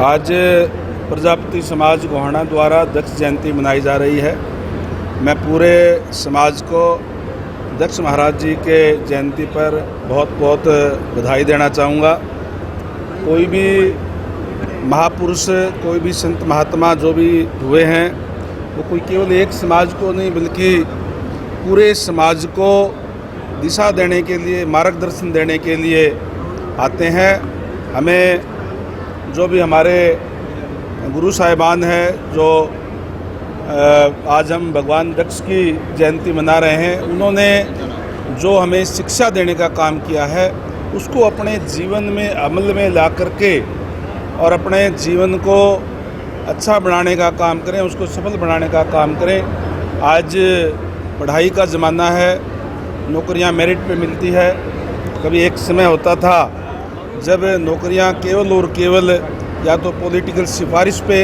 आज प्रजापति समाज गोहाना द्वारा दक्ष जयंती मनाई जा रही है। मैं पूरे समाज को दक्ष महाराज जी के जयंती पर बहुत बहुत बधाई देना चाहूँगा। कोई भी महापुरुष, कोई भी संत महात्मा जो भी हुए हैं, वो कोई केवल एक समाज को नहीं बल्कि पूरे समाज को दिशा देने के लिए, मार्गदर्शन देने के लिए आते हैं। हमें जो भी हमारे गुरु साहिबान हैं, जो आज हम भगवान दक्ष की जयंती मना रहे हैं, उन्होंने जो हमें शिक्षा देने का काम किया है उसको अपने जीवन में अमल में ला करके और अपने जीवन को अच्छा बनाने का काम करें, उसको सफल बनाने का काम करें। आज पढ़ाई का ज़माना है, नौकरियां मेरिट पे मिलती है। कभी एक समय होता था जब नौकरियां केवल और केवल या तो पॉलिटिकल सिफारिश पे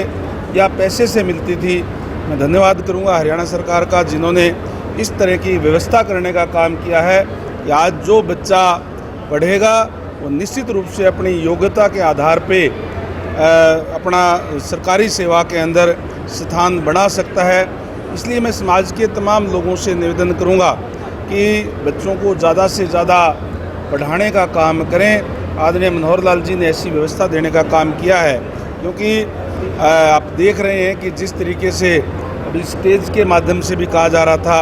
या पैसे से मिलती थी। मैं धन्यवाद करूंगा हरियाणा सरकार का, जिन्होंने इस तरह की व्यवस्था करने का काम किया है कि आज जो बच्चा पढ़ेगा वो निश्चित रूप से अपनी योग्यता के आधार पे अपना सरकारी सेवा के अंदर स्थान बना सकता है। इसलिए मैं समाज के तमाम लोगों से निवेदन करूंगा कि बच्चों को ज़्यादा से ज़्यादा पढ़ाने का काम करें। आदरणीय मनोहर लाल जी ने ऐसी व्यवस्था देने का काम किया है, क्योंकि आप देख रहे हैं कि जिस तरीके से अभी स्टेज के माध्यम से भी कहा जा रहा था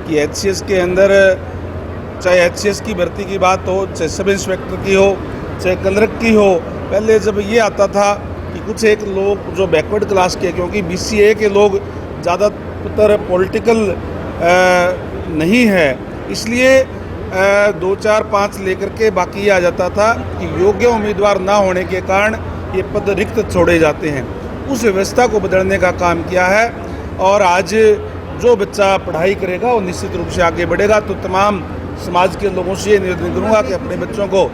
कि एचसीएस के अंदर, चाहे एचसीएस की भर्ती की बात हो, चाहे सब इंस्पेक्टर की हो, चाहे क्लर्क की हो, पहले जब ये आता था कि कुछ एक लोग जो बैकवर्ड क्लास के, क्योंकि बीसीए के लोग ज़्यादातर पॉलिटिकल नहीं है, इसलिए 2, 4, 5 लेकर के बाकी आ जाता था कि योग्य उम्मीदवार ना होने के कारण ये पद रिक्त छोड़े जाते हैं। उस व्यवस्था को बदलने का काम किया है और आज जो बच्चा पढ़ाई करेगा वो निश्चित रूप से आगे बढ़ेगा। तो तमाम समाज के लोगों से ये निवेदन करूँगा कि अपने बच्चों को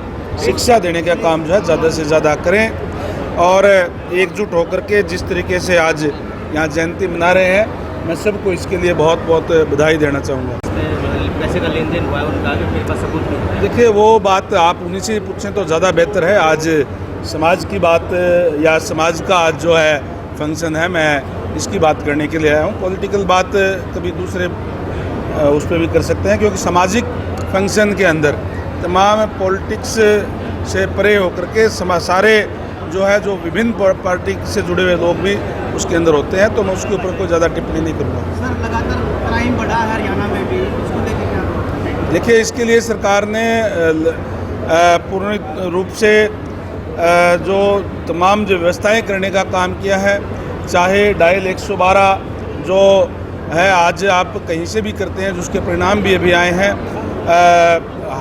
शिक्षा देने का काम जो है ज़्यादा से ज़्यादा करें और एकजुट होकर के जिस तरीके से आज यहाँ जयंती मना रहे हैं, मैं सबको इसके लिए बहुत बहुत बधाई देना चाहूँगा। पैसे का लेन देन हुआ है, उनका भी मेरे पास सबूत नहीं। देखिए, वो बात आप उन्हीं से पूछें तो ज़्यादा बेहतर है। आज समाज की बात या समाज का आज जो है फंक्शन है, मैं इसकी बात करने के लिए आया हूँ। पॉलिटिकल बात कभी दूसरे उस पर भी कर सकते हैं, क्योंकि सामाजिक फंक्शन के अंदर तमाम पॉलिटिक्स से परे होकर के सारे जो है, जो विभिन्न पार्टी से जुड़े हुए लोग भी उसके अंदर होते हैं, तो मैं उसके ऊपर कोई ज़्यादा टिप्पणी नहीं करूँगा। सर, लगातार क्राइम बढ़ा है हरियाणा में भी, उसको लेकर क्या? देखिए, इसके लिए सरकार ने पूर्ण रूप से जो तमाम जो व्यवस्थाएं करने का काम किया है, चाहे डायल 112 जो है आज आप कहीं से भी करते हैं, जिसके परिणाम भी अभी आए हैं।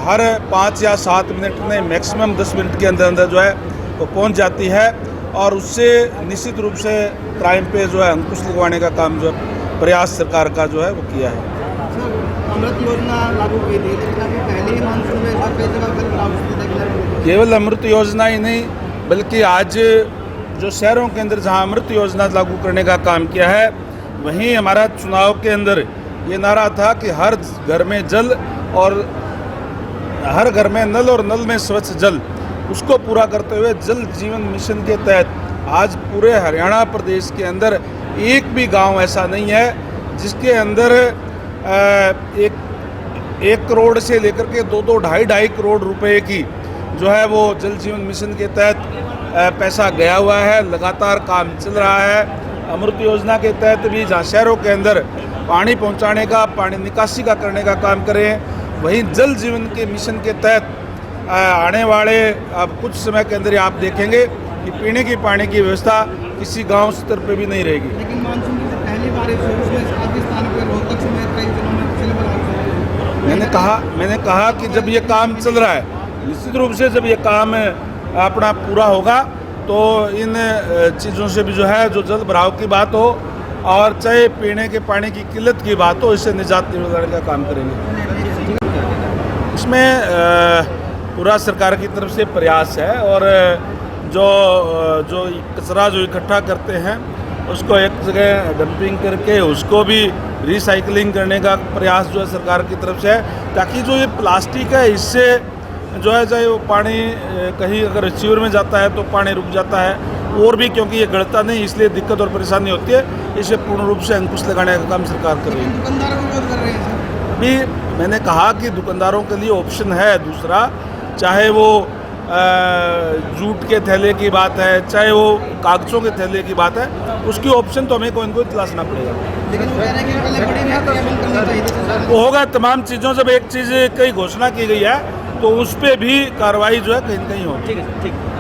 हर 5 या 7 मिनट में मैक्सिमम 10 मिनट के अंदर अंदर जो है वो पहुंच जाती है और उससे निश्चित रूप से क्राइम पे जो है अंकुश लगवाने का काम जो प्रयास सरकार का जो है वो किया है। अमृत योजना लागू की थी, लेकिन अभी पहले ही मानसून में कई जगह लागू। केवल अमृत योजना ही नहीं, बल्कि आज जो शहरों के अंदर जहां अमृत योजना लागू करने का काम किया है, वहीं हमारा चुनाव के अंदर ये नारा था कि हर घर में जल और हर घर में नल और नल में स्वच्छ जल, उसको पूरा करते हुए जल जीवन मिशन के तहत आज पूरे हरियाणा प्रदेश के अंदर एक भी गांव ऐसा नहीं है जिसके अंदर 1 करोड़ से लेकर के 2-2, 2.5 करोड़ रुपए की जो है वो जल जीवन मिशन के तहत पैसा गया हुआ है। लगातार काम चल रहा है। अमृत योजना के तहत भी जहाँ शहरों के अंदर पानी पहुँचाने का, पानी निकासी का करने का काम करें, वहीं जल जीवन के मिशन के तहत आने वाले अब कुछ समय के अंदर आप देखेंगे कि पीने की पानी की व्यवस्था किसी गांव स्तर पे भी नहीं रहेगी। लेकिन मानसून की पहली बारिश राजस्थान के रोहतक समेत कई जिलों में मैंने कहा कि जब ये काम चल रहा है, निश्चित रूप से जब ये काम अपना पूरा होगा तो इन चीज़ों से भी जो है, जो जल भराव की बात हो और चाहे पीने के पानी की किल्लत की बात हो, इससे निजात दिलाने का काम करेंगे। इसमें पूरा सरकार की तरफ से प्रयास है और जो कचरा जो इकट्ठा करते हैं उसको एक जगह डंपिंग करके उसको भी रिसाइकलिंग करने का प्रयास जो है सरकार की तरफ से है, ताकि जो ये प्लास्टिक है इससे जो है चाहे वो पानी कहीं अगर रिसीवर में जाता है तो पानी रुक जाता है, और भी क्योंकि ये गढ़ता नहीं, इसलिए दिक्कत और परेशानी होती है। इसे पूर्ण रूप से अंकुश लगाने का काम सरकार कर रही है। लेकिन दुकानदार विरोध कर रहे हैं सर। अभी मैंने कहा कि दुकानदारों के लिए ऑप्शन है दूसरा, चाहे वो जूट के थैले की बात है, चाहे वो कागज़ों के थैले की बात है, उसकी ऑप्शन तो हमें कोई न कोई तलाशना पड़ेगा। लेकिन वो कह रहे हैं कि पहले बड़ी फैक्ट्रियां बंद करनी चाहिए थी सरकार को। वो होगा तमाम चीज़ों से एक चीज़ की घोषणा की गई है तो उस पर भी कार्रवाई जो है कहीं न कहीं होगी। ठीक है।